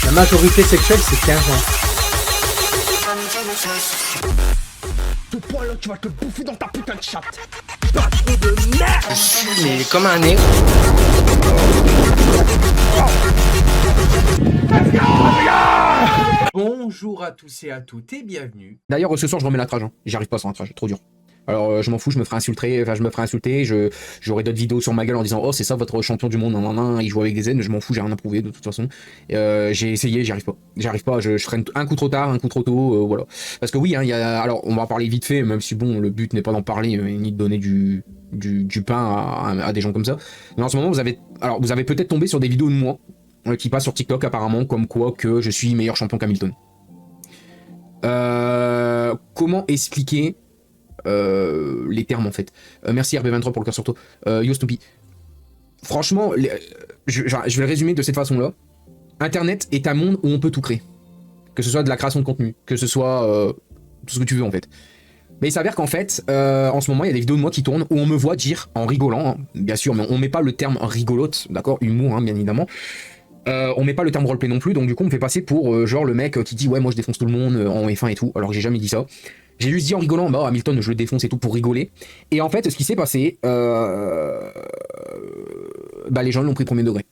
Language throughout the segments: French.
La majorité sexuelle, c'est 15 ans. Ce point là, tu vas te bouffer dans ta putain de chatte. Pas trop de merde. Je suis mais comme un nez. Bonjour à tous et à toutes et bienvenue. D'ailleurs, ce soir, je remets la trage. Hein. J'y arrive pas sans la trage, trop dur. Alors, je m'en fous, je me ferai insulter, j'aurai d'autres vidéos sur ma gueule en disant « Oh, c'est ça votre champion du monde, il joue avec des zen, je m'en fous, j'ai rien à prouver de toute façon. » J'ai essayé, j'y arrive pas. J'arrive pas, je freine un coup trop tard, un coup trop tôt, voilà. Parce que oui, hein, alors, on va parler vite fait, même si bon, le but n'est pas d'en parler, ni de donner du pain à des gens comme ça. Mais en ce moment, vous avez peut-être tombé sur des vidéos de moi, qui passent sur TikTok apparemment, comme quoi que je suis meilleur champion qu'Hamilton. Comment expliquer les termes en fait. Merci RB23 pour le cœur sur toi. Yo Snoopy. Franchement, je vais le résumer de cette façon-là. Internet est un monde où on peut tout créer. Que ce soit de la création de contenu, que ce soit tout ce que tu veux en fait. Mais il s'avère qu'en fait, en ce moment, il y a des vidéos de moi qui tournent où on me voit dire, en rigolant, hein, bien sûr, mais on met pas le terme rigolote, d'accord, humour, hein, bien évidemment. On met pas le terme roleplay non plus, donc du coup on me fait passer pour genre le mec qui dit ouais moi je défonce tout le monde en F1 et tout, alors que j'ai jamais dit ça. J'ai juste dit en rigolant, bah Hamilton je le défonce et tout pour rigoler. Et en fait ce qui s'est passé, bah les gens l'ont pris premier degré.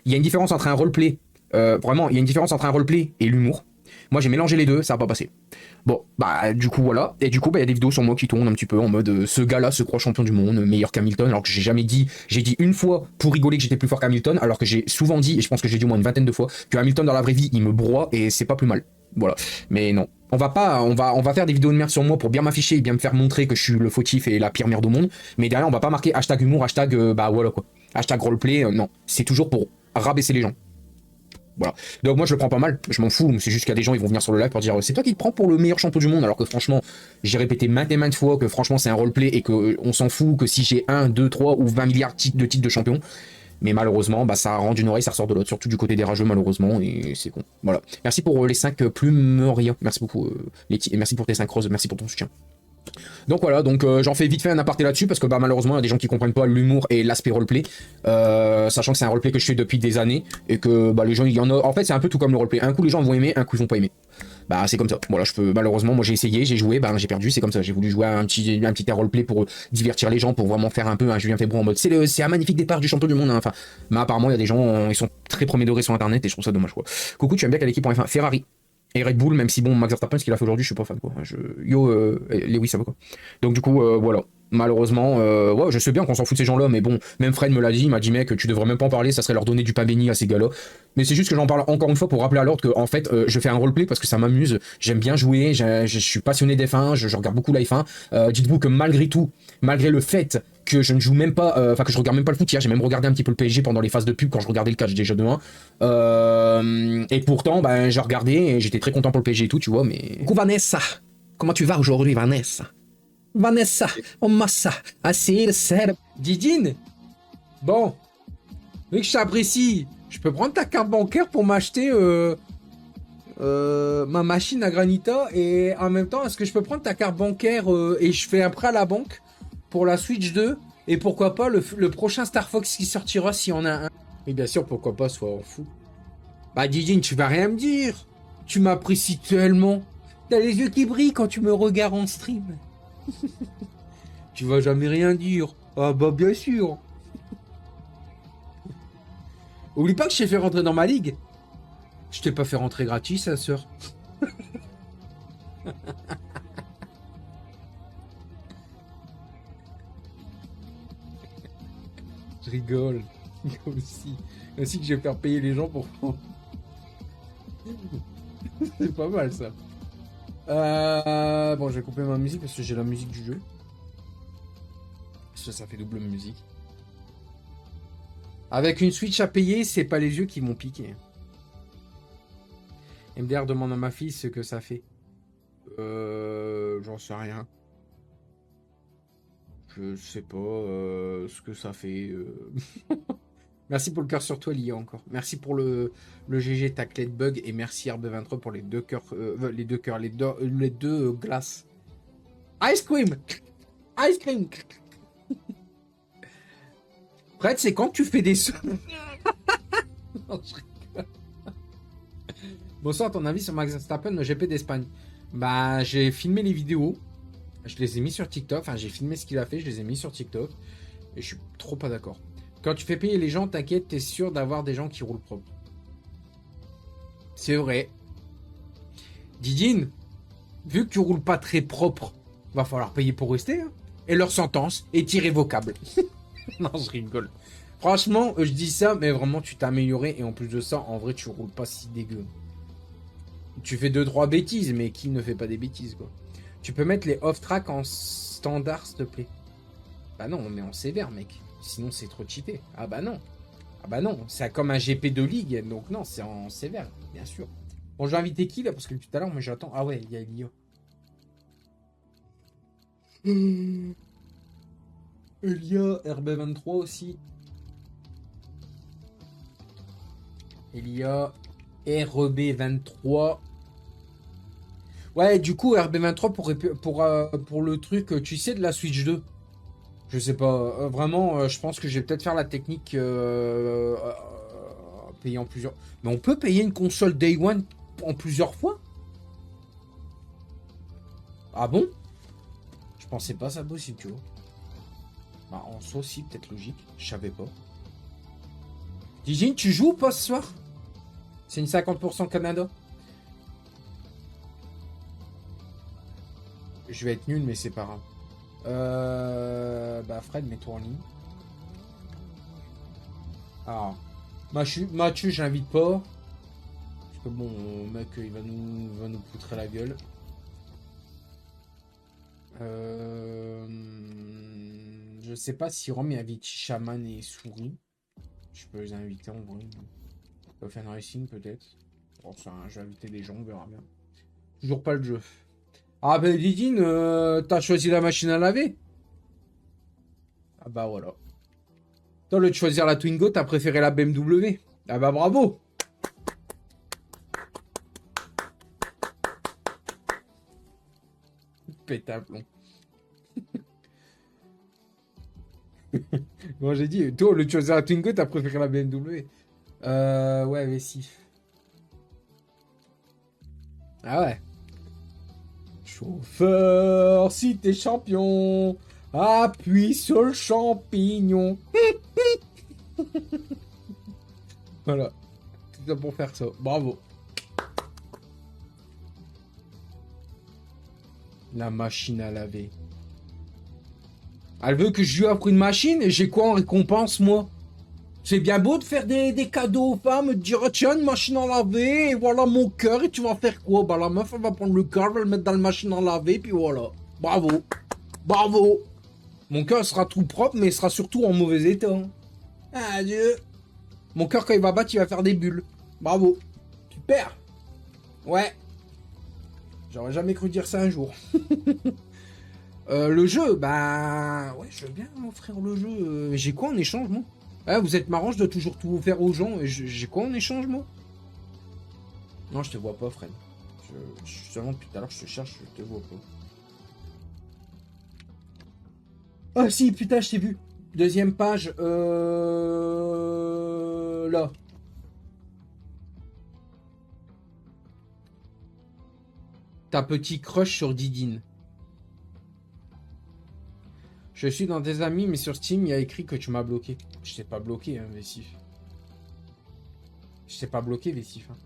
Il y a une différence entre un roleplay, vraiment il y a une différence entre un roleplay et l'humour. Moi j'ai mélangé les deux, ça a pas passé. Bon, bah du coup voilà, et du coup bah il y a des vidéos sur moi qui tournent un petit peu en mode ce gars-là se croit champion du monde, meilleur qu'Hamilton, alors que j'ai jamais dit, j'ai dit une fois pour rigoler que j'étais plus fort qu'Hamilton, alors que j'ai souvent dit, et je pense que j'ai dit au moins une vingtaine de fois, que Hamilton dans la vraie vie il me broie et c'est pas plus mal. Voilà, mais non. On va faire des vidéos de merde sur moi pour bien m'afficher et bien me faire montrer que je suis le fautif et la pire merde au monde, mais derrière on va pas marquer hashtag humour, hashtag bah voilà quoi, hashtag roleplay, non, c'est toujours pour rabaisser les gens. Voilà. Donc moi je le prends pas mal, je m'en fous, c'est juste qu'il y a des gens ils vont venir sur le live pour dire c'est toi qui te prends pour le meilleur champion du monde, alors que franchement j'ai répété maintes et maintes fois que franchement c'est un roleplay et que on s'en fout que si j'ai 1, 2, 3 ou 20 milliards de titres de champion. Mais malheureusement bah ça rend d'une oreille, ça ressort de l'autre, surtout du côté des rageux malheureusement, et c'est con. Voilà. Merci pour les 5 plumeria, merci beaucoup Letty, et merci pour tes 5 roses, merci pour ton soutien. Donc voilà, donc j'en fais vite fait un aparté là-dessus parce que bah malheureusement il y a des gens qui comprennent pas l'humour et l'aspect roleplay, sachant que c'est un roleplay que je fais depuis des années et que bah les gens il y en a, en fait c'est un peu tout comme le roleplay, un coup les gens vont aimer, un coup ils vont pas aimer. Bah c'est comme ça, voilà je peux, malheureusement moi j'ai essayé, j'ai joué, bah j'ai perdu, c'est comme ça, j'ai voulu jouer à un petit roleplay pour divertir les gens, pour vraiment faire un peu un Julien Febvre en mode c'est un magnifique départ du champion du monde, hein. Enfin, mais apparemment il y a des gens, ils sont très premier degré sur internet et je trouve ça dommage quoi. Coucou, tu aimes bien quelle équipe en F1? Ferrari. Et Red Bull, même si bon, Max Verstappen, ce qu'il a fait aujourd'hui, je suis pas fan quoi. Yo, Lewis, ça va quoi. Donc du coup, voilà. Malheureusement, ouais, je sais bien qu'on s'en fout de ces gens-là, mais bon, même Fred me l'a dit, il m'a dit mec, tu devrais même pas en parler, ça serait leur donner du pain béni à ces gars-là. Mais c'est juste que j'en parle encore une fois pour rappeler à l'ordre que en fait, je fais un roleplay parce que ça m'amuse, j'aime bien jouer, je suis passionné d'F1, je regarde beaucoup la F1. Dites-vous que malgré tout, malgré le fait que je ne joue même pas, enfin que je regarde même pas le foot, hier j'ai même regardé un petit peu le PSG pendant les phases de pub quand je regardais le catch déjà de 1. Et pourtant, ben j'ai regardé et j'étais très content pour le PSG et tout, tu vois, mais... Coucou Vanessa, comment tu vas aujourd'hui Vanessa? Vanessa, oh massa, assez le cerf. Didine. Bon, vu que je t'apprécie, je peux prendre ta carte bancaire pour m'acheter ma machine à Granita, et en même temps, est-ce que je peux prendre ta carte bancaire et je fais un prêt à la banque pour la Switch 2 et pourquoi pas le prochain Star Fox qui sortira si on a un. Et bien sûr, pourquoi pas, sois fou. Bah Didine, tu vas rien me dire. Tu m'apprécies tellement. T'as les yeux qui brillent quand tu me regardes en stream. Tu vas jamais rien dire. Ah bah bien sûr. Oublie pas que je t'ai fait rentrer dans ma ligue. Je t'ai pas fait rentrer gratis, la sœur. Je rigole. Aussi que je vais faire payer les gens pour... C'est pas mal ça. Bon, je vais couper ma musique parce que j'ai la musique du jeu. Ça fait double musique. Avec une Switch à payer, c'est pas les yeux qui m'ont piqué. MDR demande à ma fille ce que ça fait. J'en sais rien. Je sais pas ce que ça fait. Merci pour le cœur sur toi, Lia, encore. Merci pour le GG Taclet Bug et merci RB23 pour les deux cœurs, les deux glaces. Ice cream! Ice cream! Fred, c'est quand tu fais des sons. Non, je rigole. Bonsoir, ton avis sur Max Verstappen, le GP d'Espagne? Bah, j'ai filmé les vidéos. Je les ai mis sur TikTok. Enfin, j'ai filmé ce qu'il a fait, je les ai mis sur TikTok. Et je suis trop pas d'accord. Quand tu fais payer les gens, t'inquiète, t'es sûr d'avoir des gens qui roulent propre. C'est vrai. Didine, vu que tu roules pas très propre, va falloir payer pour rester. Hein. Et leur sentence est irrévocable. Non, je rigole. Franchement, je dis ça, mais vraiment, tu t'es amélioré. Et en plus de ça, en vrai, tu roules pas si dégueu. Tu fais 2-3 bêtises, mais qui ne fait pas des bêtises, quoi. Tu peux mettre les off-track en standard, s'il te plaît. Bah non, on met en sévère, mec. Sinon, c'est trop cheaté. Ah bah non. Ah bah non, c'est comme un GP de ligue. Donc non, c'est en sévère, bien sûr. Bon, je vais inviter qui, là? Parce que tout à l'heure, moi, j'attends. Ah ouais, il y a Elia. Elia, RB23 aussi. Elia, RB23. Ouais, du coup, RB23 pour le truc, tu sais, de la Switch 2. Je sais pas. Vraiment, je pense que je vais peut-être faire la technique payer en plusieurs. Mais on peut payer une console Day One en plusieurs fois? Ah bon? Je pensais pas ça possible, tu vois. Bah, en soi aussi, peut-être logique. Je savais pas. Digine, tu joues ou pas ce soir? C'est une 50% Canada. Je vais être nul, mais c'est pas grave. Bah, Fred, mets-toi en ligne. Alors, Mathieu, je l'invite pas. Parce que bon, mec, il va nous poutrer la gueule. Je sais pas si Rome invite Shaman et Souris. Je peux les inviter en vrai. Puff and Racing peut-être. Bon, ça, je vais inviter des gens, on verra bien. Toujours pas le jeu. Ah ben Didine, t'as choisi la machine à laver? Ah bah voilà. Toi, au lieu de choisir la Twingo, t'as préféré la BMW. Ah bah bravo. Pète un plomb. Bon, j'ai dit, toi, au lieu de choisir la Twingo, t'as préféré la BMW. Ouais, mais si. Ah ouais. Chauffeur, si t'es champion, appuie sur le champignon. Voilà. Tout ça pour faire ça. Bravo. La machine à laver. Elle veut que je lui offre une machine et j'ai quoi en récompense, moi? C'est bien beau de faire des cadeaux aux femmes, de dire oh, tiens, une machine à laver, et voilà mon cœur, et tu vas faire quoi? Bah la meuf, elle va prendre le cœur, elle va le mettre dans la machine à laver, puis voilà. Bravo. Bravo. Mon cœur sera tout propre, mais il sera surtout en mauvais état. Adieu. Mon cœur, quand il va battre, il va faire des bulles. Bravo. Super. Ouais. J'aurais jamais cru dire ça un jour. Le jeu, bah... Ouais, je veux bien offrir le jeu. J'ai quoi en échange, moi? Ah, vous êtes marrant, je dois toujours tout faire aux gens. J'ai quoi en échange, moi? Non, je te vois pas, Fred. Seulement depuis tout à l'heure, je te cherche, je te vois pas. Ah si, putain, je t'ai vu. Deuxième page, là. Ta petit crush sur Didine. Je suis dans tes amis, mais sur Steam, il y a écrit que tu m'as bloqué. Je t'ai pas bloqué, hein, Vessif. Je t'ai pas bloqué, Vessif. Hein.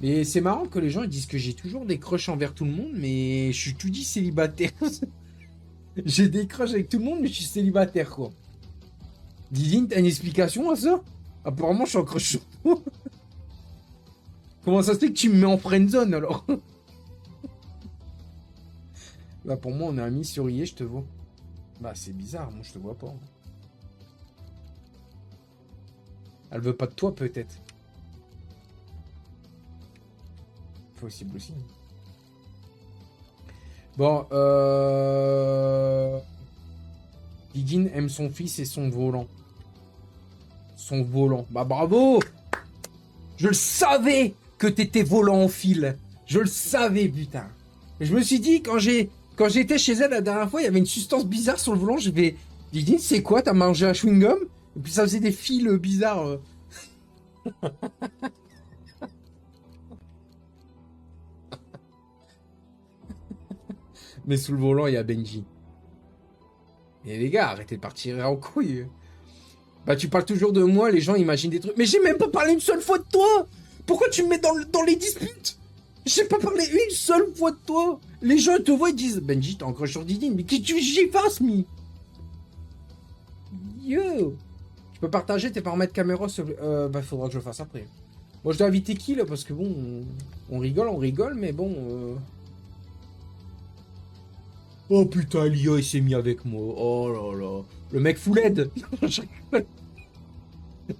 Mais c'est marrant que les gens ils disent que j'ai toujours des crushs envers tout le monde, mais je suis tout dit célibataire. J'ai des crushs avec tout le monde, mais je suis célibataire, quoi. Didine, t'as une explication à ça? Apparemment, je suis en crush sur toi. Comment ça se fait que tu me mets en friendzone, alors? Bah, pour moi, on est amis sur IE, je te vois. Bah, c'est bizarre, moi, je te vois pas. Elle veut pas de toi, peut-être. Possible aussi. Bon, Didine aime son fils et son volant. Son volant. Bah bravo! Je le savais que t'étais volant en fil. Je le savais, putain. Et je me suis dit, quand j'étais chez elle la dernière fois, il y avait une substance bizarre sur le volant. J'ai dit, c'est quoi? T'as mangé un chewing-gum? Et puis ça faisait des fils bizarres. Mais sous le volant, il y a Benji. Et les gars, arrêtez de partir en couille. Bah, tu parles toujours de moi, les gens imaginent des trucs. Mais j'ai même pas parlé une seule fois de toi! Pourquoi tu me mets dans les disputes? J'ai pas parlé une seule fois de toi! Les gens te voient et disent Benji, t'es encore sur Didine, mais qu'est-ce que tu veux que j'y fasse, mi? Yo! Tu peux partager tes paramètres caméra sur. Bah, faudra que je le fasse après. Moi, je dois inviter qui là? Parce que bon, on rigole, mais bon. Oh putain, Lia, il s'est mis avec moi. Oh là là. Le mec full aide. Je rigole.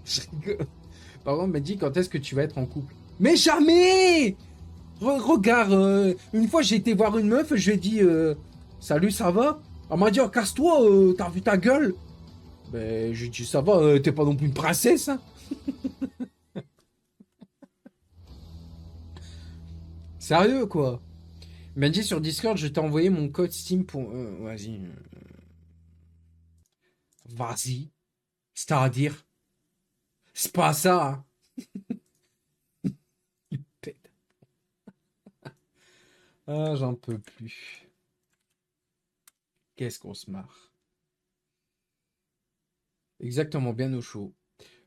Je rigole. Par contre, il m'a dit quand est-ce que tu vas être en couple? Mais jamais! Regarde, une fois j'ai été voir une meuf, je lui ai dit salut, ça va? Elle m'a dit oh, casse-toi, t'as vu ta gueule? Ben, j'ai dit ça va, t'es pas non plus une princesse, hein? Sérieux, quoi? Il m'a dit sur Discord, je t'ai envoyé mon code Steam pour. Vas-y. Vas-y. C'est-à-dire. C'est pas ça, hein? Il pète. Ah, j'en peux plus. Qu'est-ce qu'on se marre. Exactement, bien au chaud.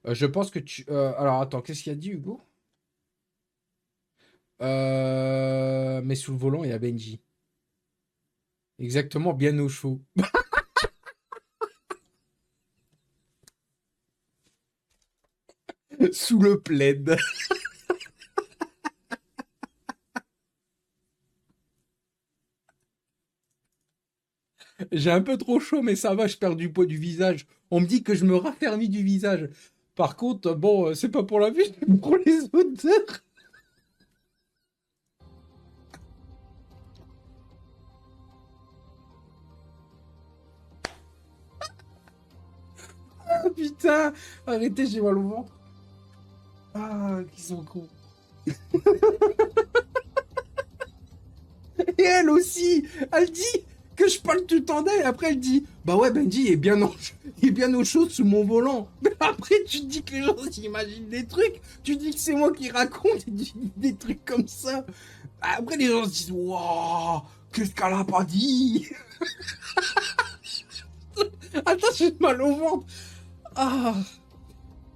Je pense que tu. Alors, attends, qu'est-ce qu'il a dit, Hugo? Mais sous le volant, il y a Benji. Exactement, bien au chaud. Sous le plaid. J'ai un peu trop chaud, mais ça va, je perds du poids du visage. On me dit que je me raffermis du visage. Par contre, bon, c'est pas pour la vue, c'est pour les odeurs. Ah, putain, arrêtez, j'ai mal au ventre. Ah, qu'ils sont cons. Et elle aussi, elle dit que je parle tout le temps d'elle. Après, elle dit, bah ouais, Benji, il est bien autre chose sous mon volant. Mais après, tu te dis que les gens s'imaginent des trucs. Tu dis que c'est moi qui raconte des trucs comme ça. Après, les gens se disent, waouh, qu'est-ce qu'elle a pas dit? Attends, j'ai mal au ventre. Ah,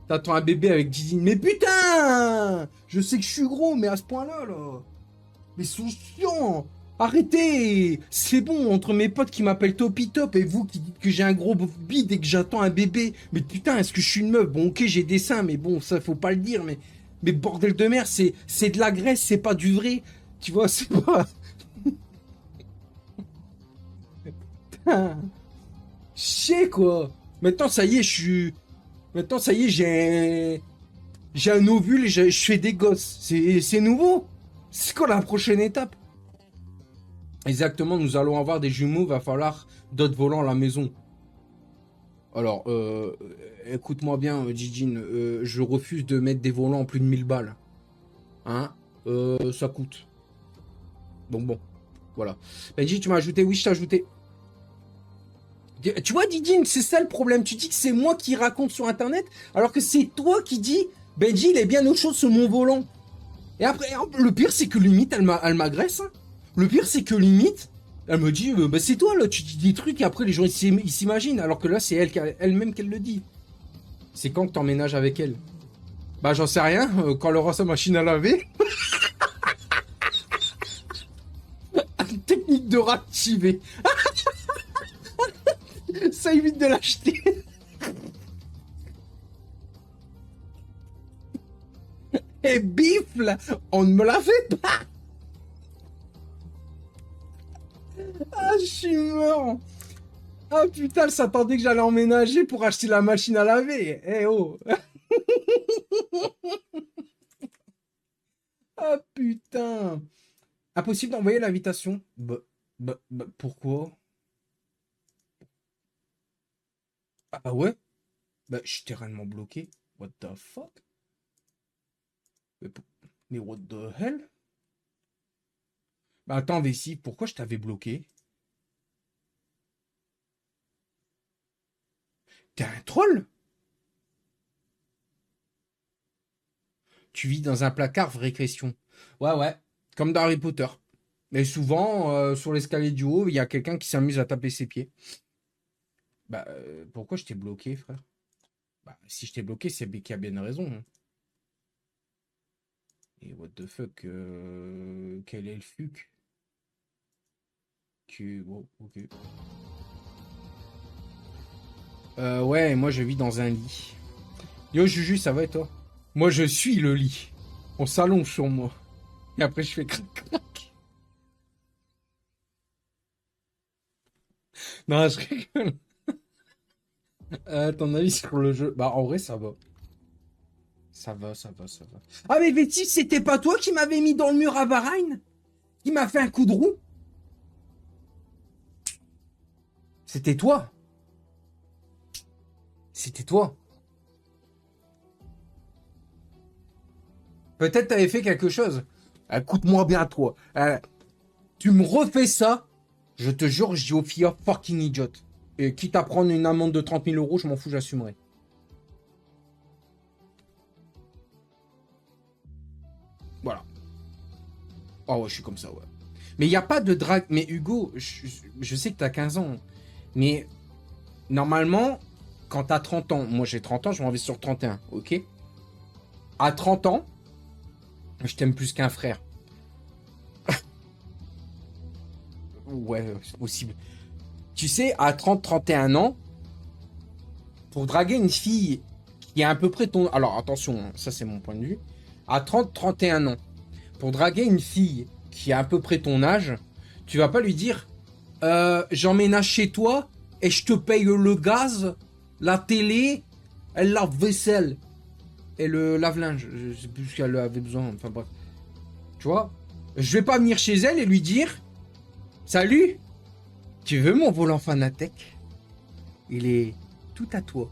t'attends un bébé avec Didine. Mais putain, je sais que je suis gros, mais à ce point-là, là. Mais ils sont chiants. Arrêtez. C'est bon, entre mes potes qui m'appellent Topi Top et vous qui dites que j'ai un gros bide et que j'attends un bébé. Mais putain, est-ce que je suis une meuf? Bon, ok, j'ai des seins, mais bon, ça, faut pas le dire. Mais bordel de merde, c'est de la graisse, c'est pas du vrai. Tu vois, c'est pas... Putain. Chier, quoi. Maintenant, ça y est, je suis... Maintenant, ça y est, j'ai un ovule et je fais des gosses. C'est nouveau. C'est quoi la prochaine étape? Exactement, nous allons avoir des jumeaux, va falloir d'autres volants à la maison. Alors, écoute-moi bien, Jijin, je refuse de mettre des volants en plus de 1000 balles. Hein? Ça coûte. Donc bon, voilà. Benji, tu m'as ajouté? Oui, je t'ai ajouté. Tu vois, Didine, c'est ça le problème. Tu dis que c'est moi qui raconte sur Internet, alors que c'est toi qui dis, Benji, il est bien autre chose sur mon volant. Et après, le pire, c'est que limite, elle m'agresse. Hein. Le pire, c'est que limite, elle me dit, bah c'est toi, là, tu dis des trucs, et après, les gens, ils s'imaginent. Alors que là, c'est elle-même qu'elle le dit. C'est quand que t'emménages avec elle? Bah, j'en sais rien, quand elle aura sa machine à laver. Technique de réactiver. Ça évite de l'acheter. Et bif, là, on ne me la fait pas. Ah, je suis mort. Ah putain, elle s'attendait que j'allais emménager pour acheter la machine à laver. Eh oh. Ah putain. Impossible d'envoyer l'invitation. Pourquoi? Ah ouais? Bah, je suis terranement bloqué. What the fuck? Mais, mais what the hell? Bah attends, Vessi, pourquoi je t'avais bloqué? T'es un troll? Tu vis dans un placard, vraie question. Ouais, ouais, comme dans Harry Potter. Mais souvent, sur l'escalier du haut, il y a quelqu'un qui s'amuse à taper ses pieds. Bah, pourquoi je t'ai bloqué, frère? Bah, si je t'ai bloqué, c'est qu'il y a bien une raison, hein. Et what the fuck, quel est le fuck? Bon, ok. Ouais, moi je vis dans un lit. Yo Juju, ça va et toi? Moi je suis le lit. On s'allonge sur moi. Et après je fais crac crac. Non, je rigole. Ton avis sur le jeu? Bah en vrai ça va. Ça va, ça va, ça va. Ah mais Vétis, c'était pas toi qui m'avais mis dans le mur à Bahreïn? Qui m'a fait un coup de roue? C'était toi. C'était toi. Peut-être t'avais fait quelque chose. Écoute-moi bien, toi. Tu me refais ça, je te jure, je dis aux filles, fucking idiot. Et quitte à prendre une amende de 30 000 euros, je m'en fous, j'assumerai. Voilà. Oh ouais, je suis comme ça, ouais. Mais il n'y a pas de drague. Mais Hugo, je sais que t'as 15 ans. Mais normalement, quand t'as 30 ans, moi j'ai 30 ans, je m'en vais sur 31, ok? À 30 ans, je t'aime plus qu'un frère. Ouais, c'est possible. Tu sais, à 30-31 ans, pour draguer une fille qui est à peu près ton... Alors attention, hein, ça c'est mon point de vue. À 30-31 ans, pour draguer une fille qui a à peu près ton âge, tu vas pas lui dire j'emménage chez toi et je te paye le gaz, la télé, et le lave-vaisselle et le lave-linge. Je sais plus ce qu'elle avait besoin, enfin bref. Tu vois? Je vais pas venir chez elle et lui dire salut, tu veux mon volant Fanatec? Il est tout à toi.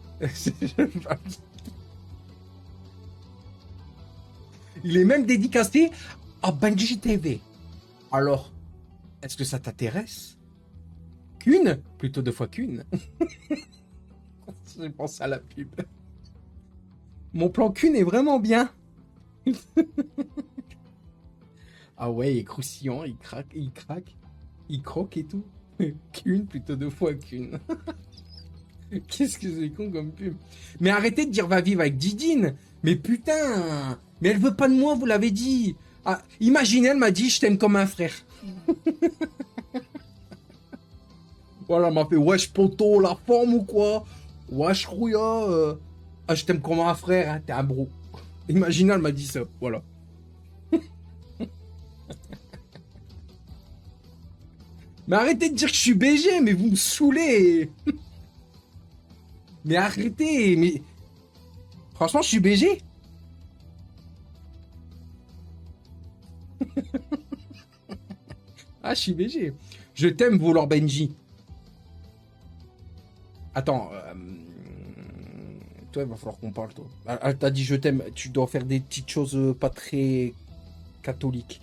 Il est même dédicacé à Benji TV. Alors, est-ce que ça t'intéresse? Qu'une? Plutôt deux fois qu'une. Je pense à la pub. Mon plan qu'une est vraiment bien. Ah ouais, il est croustillant, il craque, il croque et tout. Qu'une plutôt deux fois qu'une. Qu'est-ce que c'est con comme pub. Mais arrêtez de dire va vivre avec Didine. Mais putain. Mais elle veut pas de moi, vous l'avez dit. Ah, imaginez, elle m'a dit je t'aime comme un frère. Voilà, elle m'a fait wesh poto, la forme ou quoi? Wesh rouilla. Ah, je t'aime comme un frère, hein, t'es un bro. Imaginez, elle m'a dit ça, voilà. Mais arrêtez de dire que je suis BG, mais vous me saoulez. Mais arrêtez, mais... Franchement, je suis BG. Ah, je suis BG. Je t'aime, Volant Benji. Attends, toi, il va falloir qu'on parle, toi. Elle t'a dit je t'aime, tu dois faire des petites choses pas très catholiques.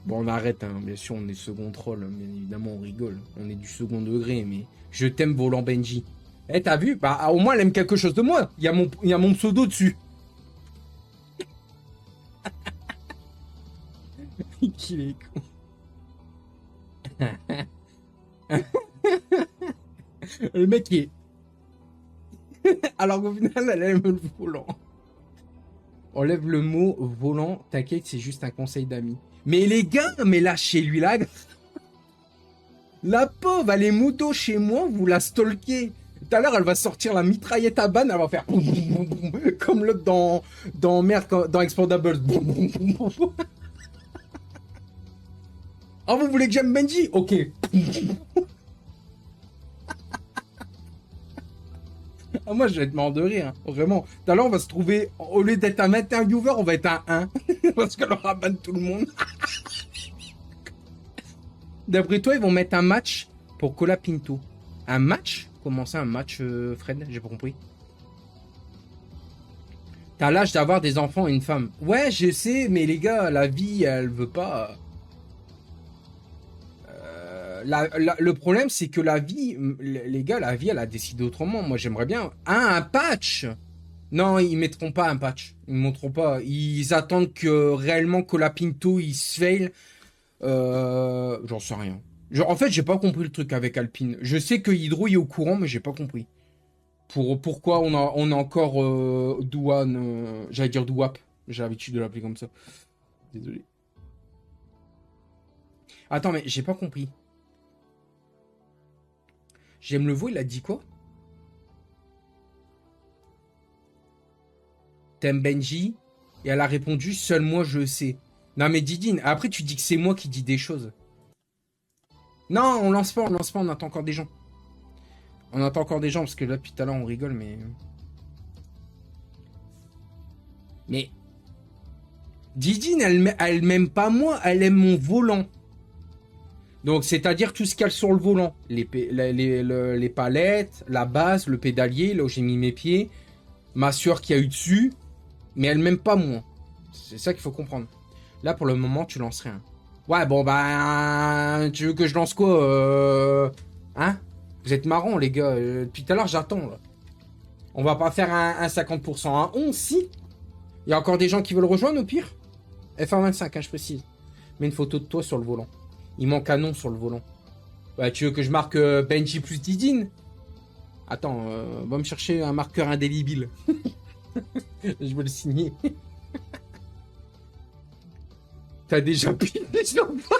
Bon, on arrête, hein. Bien sûr, on est second troll, hein. Bien évidemment, on rigole. On est du second degré, mais je t'aime, Volant Benji. Eh, t'as vu? Bah, au moins, elle aime quelque chose de moi. Il y a mon pseudo dessus. Qu'il est con. Le mec est... Alors qu'au final, elle aime le volant. Enlève le mot volant, t'inquiète, c'est juste un conseil d'amis. Mais les gars, mais lâchez-lui là. La pauvre, elle est moto chez moi, vous la stalkez. Tout à l'heure, elle va sortir la mitraillette à banne, elle va faire boum, boum, boum, boum, comme l'autre dans merde, dans Expandables. Boum, boum, boum, boum. Ah, vous voulez que j'aime Benji? Ok. Ah, moi, je vais être mort de rire, hein. Vraiment. Tout à l'heure, on va se trouver, au lieu d'être un interviewer, on va être un 1. Parce qu'elle aura ban tout le monde. D'après toi, ils vont mettre un match pour Cola Pinto. Un match? Comment ça, un match, Fred? J'ai pas compris. T'as l'âge d'avoir des enfants et une femme. Ouais, je sais, mais les gars, la vie, elle veut pas. Le problème, c'est que la vie, les gars, la vie, elle a décidé autrement. Moi, j'aimerais bien. Ah, un patch! Non, ils mettront pas un patch. Ils ne montreront pas. Ils attendent que réellement Colapinto il se fail. J'en sais rien. En fait, j'ai pas compris le truc avec Alpine. Je sais que Hydro est au courant, mais j'ai pas compris. Pourquoi on a encore Douane. J'allais dire Douap. J'ai l'habitude de l'appeler comme ça. Désolé. Attends, mais j'ai pas compris. J'aime le veau, il a dit quoi? T'aimes Benji? Et elle a répondu, seul moi je sais. Non mais Didine, après tu dis que c'est moi qui dis des choses. Non, on lance pas, on attend encore des gens. On attend encore des gens parce que là depuis tout à l'heure on rigole mais... Mais... Didine, elle m'aime pas moi, elle aime mon volant. Donc c'est-à-dire tout ce qu'il y a sur le volant. Les palettes, la base, le pédalier, là où j'ai mis mes pieds, ma sueur qu'il y a eu dessus, mais elle m'aime pas moi. C'est ça qu'il faut comprendre. Là pour le moment tu lances rien. Ouais bon bah tu veux que je lance quoi Hein? Vous êtes marrants les gars, depuis tout à l'heure j'attends là. On va pas faire un 50%, un 11 si. Il y a encore des gens qui veulent rejoindre au pire. F125 hein, je précise. Mets une photo de toi sur le volant. Il manque un nom sur le volant. Ouais, tu veux que je marque Benji plus Didine? Attends, va me chercher un marqueur indélébile. Je veux le signer. T'as déjà pris les enfants?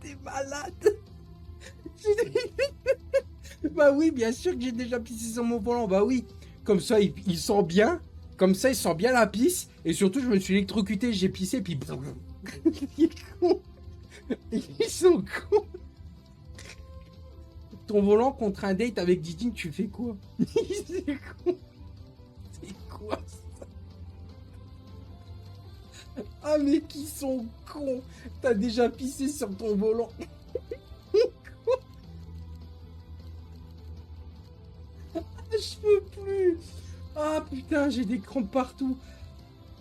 T'es malade. Bah oui, bien sûr que j'ai déjà pissé sur mon volant. Bah oui. Comme ça, il sent bien. Comme ça, il sent bien la pisse. Et surtout, je me suis électrocuté, j'ai pissé, puis... Il est con. Ils sont cons. Ton volant contre un date avec Didine, tu fais quoi? C'est con. C'est quoi ça? Ah mais qui sont cons. T'as déjà pissé sur ton volant. Je peux plus. Ah putain, j'ai des crampes partout.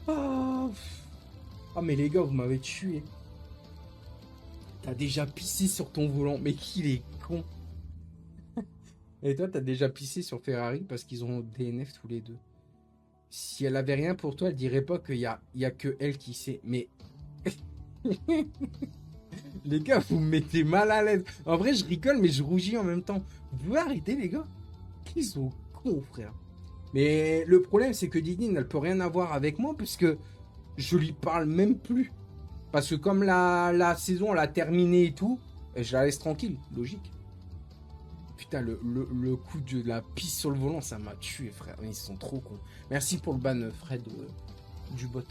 Ah. Ah mais les gars, vous m'avez tué. T'as déjà pissé sur ton volant. Mais qu'il est con. Et toi, t'as déjà pissé sur Ferrari parce qu'ils ont DNF tous les deux. Si elle avait rien pour toi, elle dirait pas qu'il y a que elle qui sait. Mais... Les gars, vous me mettez mal à l'aise. En vrai, je rigole, mais je rougis en même temps. Vous pouvez arrêter, les gars? Ils sont cons, frère. Mais le problème, c'est que Didine, elle peut rien avoir avec moi puisque je lui parle même plus. Parce que comme la saison, elle a terminé et tout, je la laisse tranquille, logique. Putain, le coup de la pisse sur le volant, ça m'a tué, frère. Ils sont trop cons. Merci pour le ban, Fred, du bot.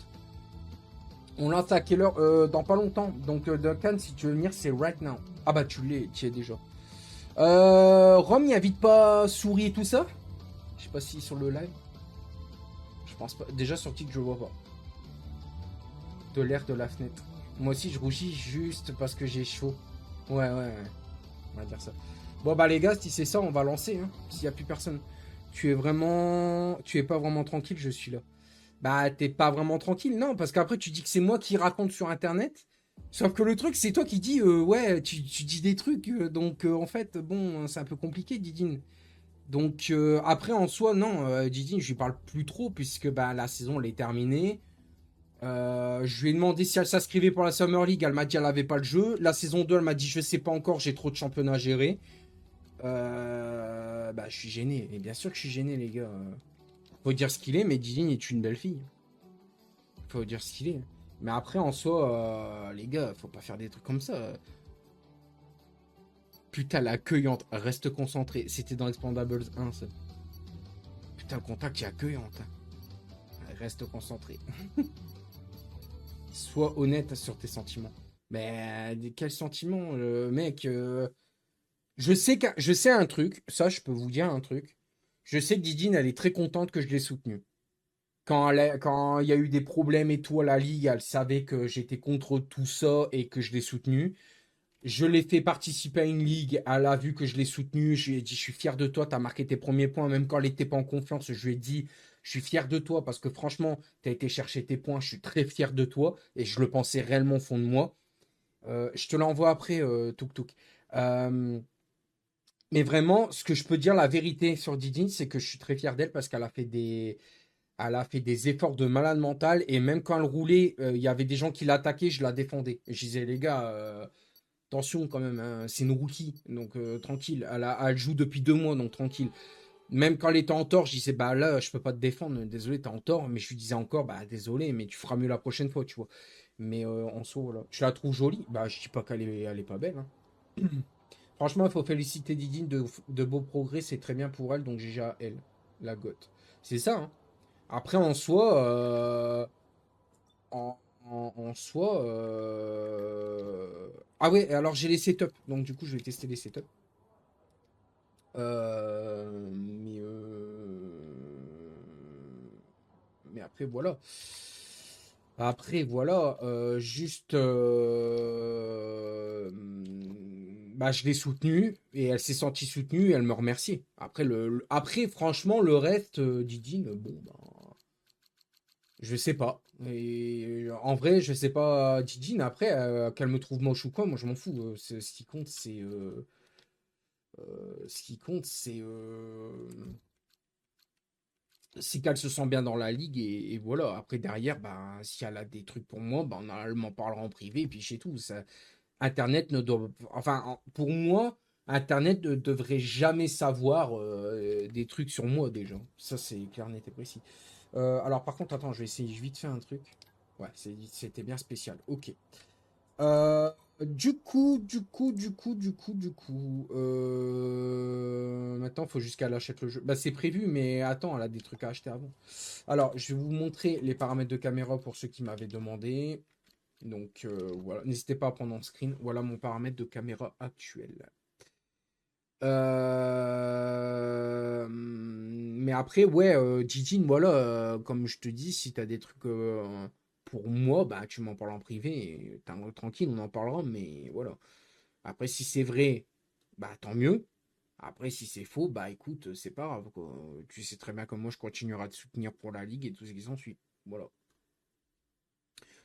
On lance à quelle heure? Dans pas longtemps. Donc, Duncan, si tu veux venir, c'est right now. Ah bah, tu y es déjà. Rome, il invite pas Souris et tout ça? Je sais pas si sur le live. Je pense pas. Déjà sur TikTok, je vois pas. De l'air de la fenêtre. Moi aussi, je rougis juste parce que j'ai chaud. Ouais. On va dire ça. Bon bah les gars, si c'est ça, on va lancer. Hein, s'il y a plus personne. Tu es pas vraiment tranquille, je suis là. Bah t'es pas vraiment tranquille, non, parce qu'après tu dis que c'est moi qui raconte sur internet. Sauf que le truc, c'est toi qui dis, ouais, tu dis des trucs, donc en fait, bon, c'est un peu compliqué, Didine. Donc après, en soi, non, Didine, je lui parle plus trop, puisque bah, la saison, elle est terminée. Je lui ai demandé si elle s'inscrivait pour la Summer League, elle m'a dit elle avait pas le jeu. La saison 2, elle m'a dit je sais pas encore, j'ai trop de championnats à gérer. Bah, je suis gêné, et bien sûr que je suis gêné, les gars. Faut dire ce qu'il est, mais Didine est une belle fille. Faut dire ce qu'il est. Mais après, en soi, les gars, faut pas faire des trucs comme ça. Putain, l'accueillante, reste concentré. C'était dans Expandables 1, ça. Putain, le contact est accueillante. Reste concentré. Sois honnête sur tes sentiments. Mais quels sentiments, mec je sais un truc, ça je peux vous dire un truc. Je sais que Didine, elle est très contente que je l'ai soutenue. Quand il y a eu des problèmes et tout à la Ligue, elle savait que j'étais contre tout ça et que je l'ai soutenue. Je l'ai fait participer à une ligue, elle a vu que je l'ai soutenue, je lui ai dit je suis fier de toi, tu as marqué tes premiers points, même quand elle n'était pas en confiance, je lui ai dit je suis fier de toi parce que franchement, tu as été chercher tes points, je suis très fier de toi et je le pensais réellement au fond de moi. Je te l'envoie après, Tuk Tuk. Euh, mais vraiment, ce que je peux dire, la vérité sur Didine, c'est que je suis très fier d'elle parce qu'elle a fait des efforts de malade mental et même quand elle roulait, il y avait des gens qui l'attaquaient, je la défendais. Je disais les gars, attention quand même, hein, c'est une rookie, donc tranquille. Elle joue depuis 2 mois, donc tranquille. Même quand elle était en tort, je disais bah là, je peux pas te défendre, désolé, t'es en tort. Mais je lui disais encore bah désolé, mais tu feras mieux la prochaine fois, tu vois. Mais en soi, voilà. Je la trouve jolie, bah je dis pas qu'elle est pas belle, hein. Franchement, il faut féliciter Didine de beaux progrès, c'est très bien pour elle, donc GG à elle, la goth. C'est ça, hein. Après, en soi, en soi, ah ouais, alors j'ai les setups, donc du coup, je vais tester les setups. Mais, mais après, voilà. Après, voilà, juste, bah, je l'ai soutenue et elle s'est sentie soutenue et elle me remerciait. Après, franchement, le reste, Didine, bon, bah, je sais pas. Et en vrai, je sais pas, Didine, après, qu'elle me trouve moche ou quoi, moi je m'en fous. Ce qui compte, c'est qu'elle se sent bien dans la ligue et voilà. Après, derrière, bah, si elle a des trucs pour moi, bah, elle m'en parlera en privé et puis c'est tout. Ça, Internet ne doit, enfin, pour moi, Internet ne devrait jamais savoir des trucs sur moi déjà. Ça, c'est clair, net et précis. Alors, par contre, attends, je vais essayer vite fait un truc. Ouais, c'était bien spécial. Ok. Maintenant, il faut juste qu'elle achète le jeu. Bah, c'est prévu, mais attends, elle a des trucs à acheter avant. Alors, je vais vous montrer les paramètres de caméra pour ceux qui m'avaient demandé. Donc, voilà, n'hésitez pas à prendre en screen. Voilà mon paramètre de caméra actuel. Mais après, ouais, Gigine, voilà, comme je te dis, si t'as des trucs pour moi, bah tu m'en parles en privé, et tranquille, on en parlera, mais voilà. Après, si c'est vrai, bah tant mieux. Après, si c'est faux, bah écoute, c'est pas grave, quoi. Tu sais très bien comme moi, je continuerai à te soutenir pour la Ligue et tout ce qui s'ensuit. Voilà.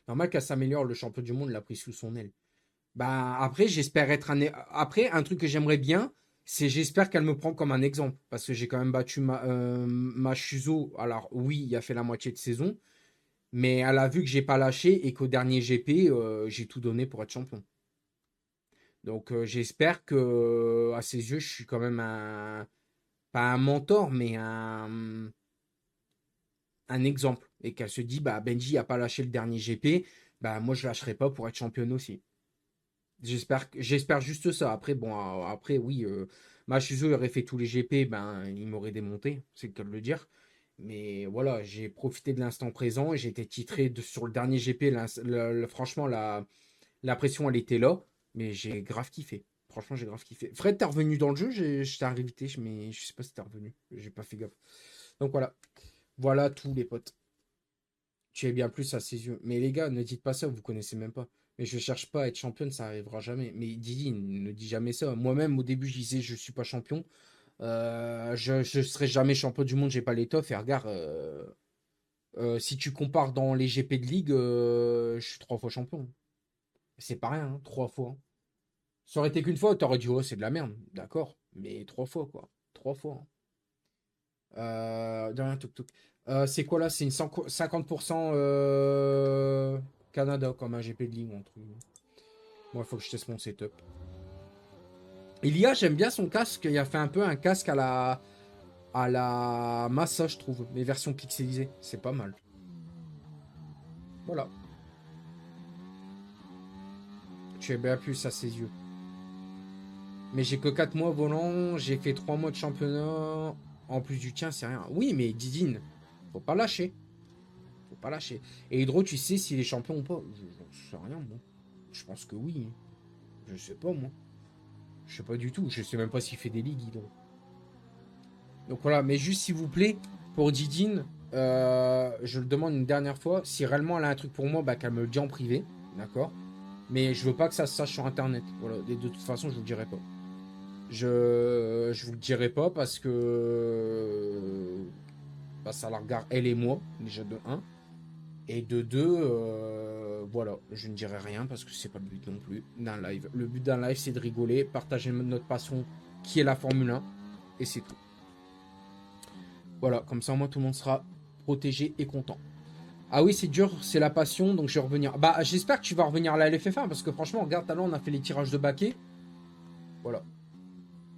Normal qu'elle s'améliore, le champion du monde l'a pris sous son aile. Bah après, j'espère être Après, un truc que j'aimerais bien, c'est j'espère qu'elle me prend comme un exemple. Parce que j'ai quand même battu ma Chuzo. Alors oui, il a fait la moitié de saison. Mais elle a vu que j'ai pas lâché et qu'au dernier GP, j'ai tout donné pour être champion. Donc j'espère que à ses yeux, je suis quand même pas un mentor, mais un exemple. Et qu'elle se dit, bah Benji a pas lâché le dernier GP, bah moi je lâcherai pas pour être championne aussi. J'espère juste ça. Après, bon, après, oui, Machuzo aurait fait tous les GP, ben, il m'aurait démonté, c'est le cas de le dire. Mais voilà, j'ai profité de l'instant présent et j'ai été titré sur le dernier GP. Franchement, la pression, elle était là, mais j'ai grave kiffé. Franchement, j'ai grave kiffé. Fred, t'es revenu dans le jeu, je t'ai invité, mais je sais pas si t'es revenu. J'ai pas fait gaffe. Donc voilà. Voilà tous les potes. Tu es bien plus à ses yeux. Mais les gars, ne dites pas ça, vous connaissez même pas. Mais je cherche pas à être championne, ça arrivera jamais. Mais Didi ne dit jamais ça. Moi-même, au début, je disais je suis pas champion. Je serai jamais champion du monde, j'ai pas l'étoffe. Et regarde, si tu compares dans les GP de ligue, je suis 3 fois champion. C'est pas rien, hein, 3 fois. Ça aurait été qu'une fois, t'aurais dit oh c'est de la merde, d'accord. Mais 3 fois quoi, 3 fois. De rien, tuk tuk. C'est quoi là? C'est une 50% Canada comme un GP de ligne entre guillemets. Moi, il faut que je teste mon setup. Ilia, j'aime bien son casque. Il a fait un peu un casque à la Massa, je trouve. Mais version pixelisée. C'est pas mal. Voilà. Tu es bien plus à ses yeux. Mais j'ai que 4 mois volant. J'ai fait 3 mois de championnat. En plus du tien, c'est rien. Oui, mais Didine, faut pas lâcher. Faut pas lâcher. Et Hydro, tu sais s'il est champion ou pas? Je sais rien, moi. Je pense que oui. Je sais pas, moi. Je sais pas du tout. Je sais même pas s'il fait des ligues, Hydro. Donc voilà, mais juste s'il vous plaît, pour Didine, je le demande une dernière fois. Si réellement elle a un truc pour moi, bah, qu'elle me le dit en privé. D'accord? Mais je veux pas que ça se sache sur internet. Voilà. Et de toute façon, je vous le dirai pas. Je vous le dirai pas parce que bah, ça la regarde elle et moi, déjà de un. Et de deux, voilà, je ne dirai rien parce que c'est pas le but non plus d'un live. Le but d'un live, c'est de rigoler, partager notre passion qui est la Formule 1. Et c'est tout. Voilà, comme ça au moins tout le monde sera protégé et content. Ah oui, c'est dur, c'est la passion, donc je vais revenir. Bah, j'espère que tu vas revenir à la LFF1 parce que franchement, regarde, tout à l'heure, on a fait les tirages de baquet. Voilà.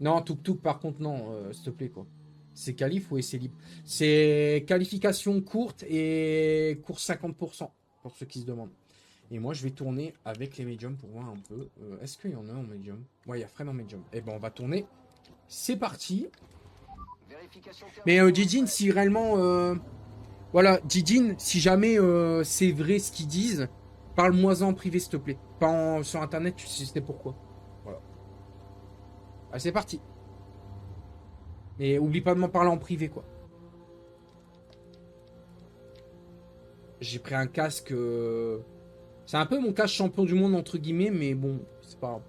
Non, Tuk par contre, non, s'il te plaît, quoi. C'est qualif ou essai libre? C'est qualification courte et course 50%, pour ceux qui se demandent. Et moi, je vais tourner avec les médiums pour voir un peu. Est-ce qu'il y en a en médium? Ouais, il y a Fred en médium. Et ben, on va tourner. C'est parti. Mais Didine, si réellement... Voilà, Didine, si jamais c'est vrai ce qu'ils disent, parle-moi en privé, s'il te plaît. Pas sur Internet, tu sais c'était pourquoi. Voilà. Ah, c'est parti. Mais oublie pas de m'en parler en privé, quoi. J'ai pris un casque... C'est un peu mon casque champion du monde, entre guillemets, mais bon, c'est pas grave.